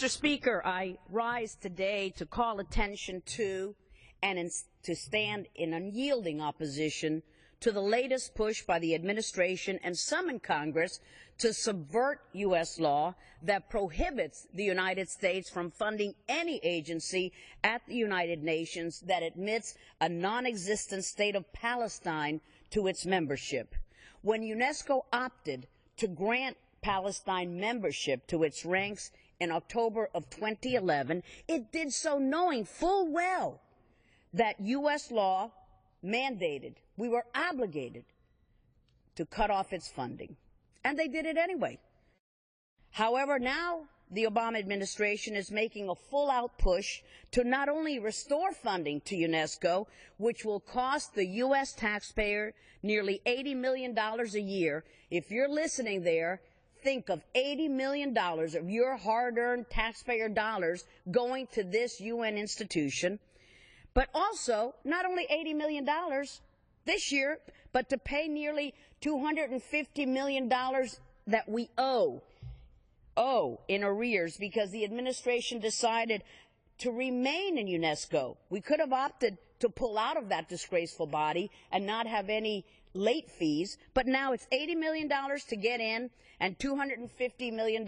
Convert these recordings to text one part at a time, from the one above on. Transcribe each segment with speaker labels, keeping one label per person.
Speaker 1: Mr. Speaker, I rise today to call attention to and to stand in unyielding opposition to the latest push by the administration and some in Congress to subvert U.S. law that prohibits the United States from funding any agency at the United Nations that admits a non-existent state of Palestine to its membership. When UNESCO opted to grant Palestine membership to its ranks in October of 2011, it did so knowing full well that U.S. law mandated, we were obligated to cut off its funding. And they did it anyway. However, now the Obama administration is making a full-out push to not only restore funding to UNESCO, which will cost the U.S. taxpayer nearly $80 million a year. If you're listening there, think of $80 million of your hard-earned taxpayer dollars going to this UN institution, but also not only $80 million this year, but to pay nearly $250 million that we owe in arrears because the administration decided to remain in UNESCO. We could have opted to pull out of that disgraceful body and not have any late fees, but now it's $80 million to get in and $250 million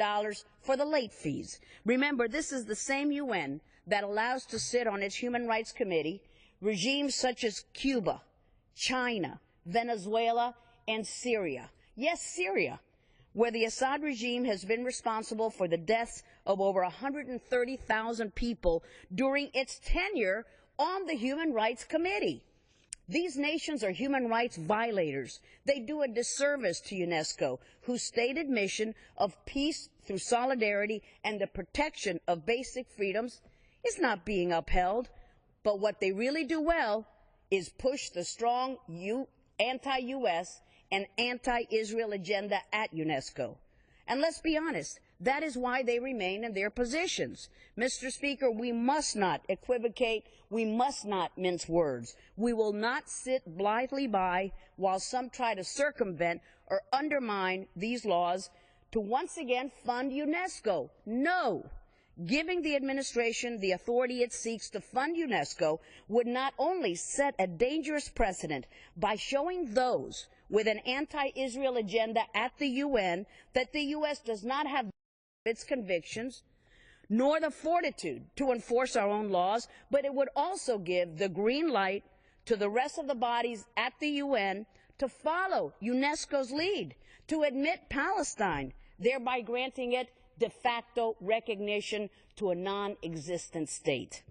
Speaker 1: for the late fees. Remember, this is the same UN that allows to sit on its Human Rights Committee regimes such as Cuba, China, Venezuela, and Syria. Yes, Syria, where the Assad regime has been responsible for the deaths of over 130,000 people during its tenure on the Human Rights Committee. These nations are human rights violators. They do a disservice to UNESCO, whose stated mission of peace through solidarity and the protection of basic freedoms is not being upheld. But what they really do well is push the strong anti-U.S. and anti-Israel agenda at UNESCO. And let's be honest, that is why they remain in their positions. Mr. Speaker, we must not equivocate. We must not mince words. We will not sit blithely by while some try to circumvent or undermine these laws to once again fund UNESCO. No. Giving the administration the authority it seeks to fund UNESCO would not only set a dangerous precedent by showing those with an anti-Israel agenda at the UN that the U.S. does not have its convictions, nor the fortitude to enforce our own laws, but it would also give the green light to the rest of the bodies at the UN to follow UNESCO's lead, to admit Palestine, thereby granting it de facto recognition to a non-existent state.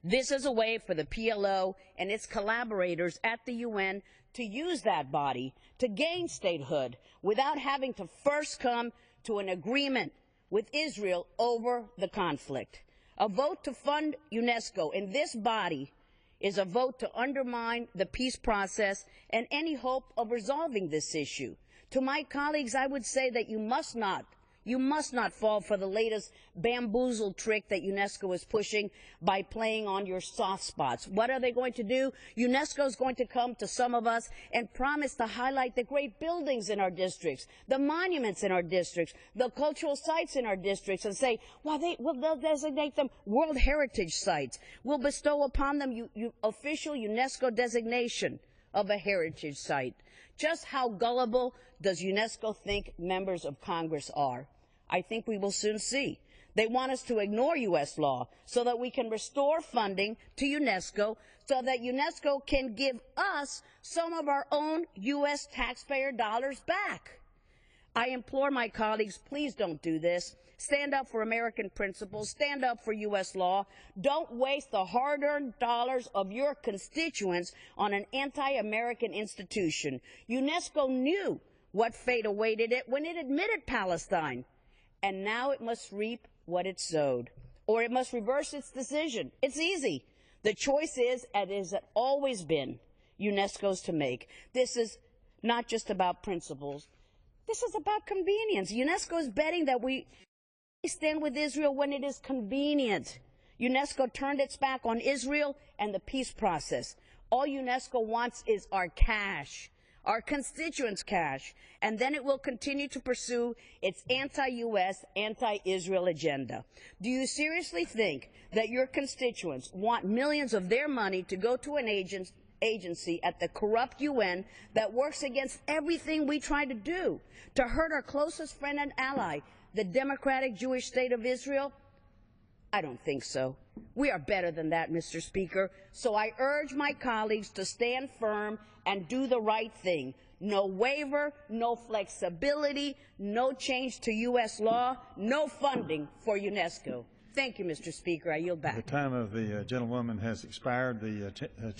Speaker 1: This is a way for the PLO and its collaborators at the UN to use that body to gain statehood without having to first come to an agreement with Israel over the conflict. A vote to fund UNESCO in this body is a vote to undermine the peace process and any hope of resolving this issue. To my colleagues, I would say that you must not fall for the latest bamboozle trick that UNESCO is pushing by playing on your soft spots. What are they going to do? UNESCO is going to come to some of us and promise to highlight the great buildings in our districts, the monuments in our districts, the cultural sites in our districts, and say, well, they'll designate them World Heritage Sites. We'll bestow upon them official UNESCO designation of a heritage site. Just how gullible does UNESCO think members of Congress are? I think we will soon see. They want us to ignore U.S. law so that we can restore funding to UNESCO so that UNESCO can give us some of our own U.S. taxpayer dollars back. I implore my colleagues, please don't do this. Stand up for American principles. Stand up for U.S. law. Don't waste the hard-earned dollars of your constituents on an anti-American institution. UNESCO knew what fate awaited it when it admitted Palestine. And now it must reap what it sowed, or it must reverse its decision. It's easy. The choice is, as it has always been, UNESCO's to make. This is not just about principles. This is about convenience. UNESCO is betting that we stand with Israel when it is convenient. UNESCO turned its back on Israel and the peace process. All UNESCO wants is our cash. our constituents' cash, and then it will continue to pursue its anti-U.S., anti-Israel agenda. Do you seriously think that your constituents want millions of their money to go to an agency at the corrupt UN that works against everything we try to do, to hurt our closest friend and ally, the democratic Jewish state of Israel? I don't think so. We are better than that, Mr. Speaker. So I urge my colleagues to stand firm and do the right thing. No waiver, no flexibility, no change to U.S. law, no funding for UNESCO. Thank you, Mr. Speaker. I yield back.
Speaker 2: The time of the gentlewoman has expired. The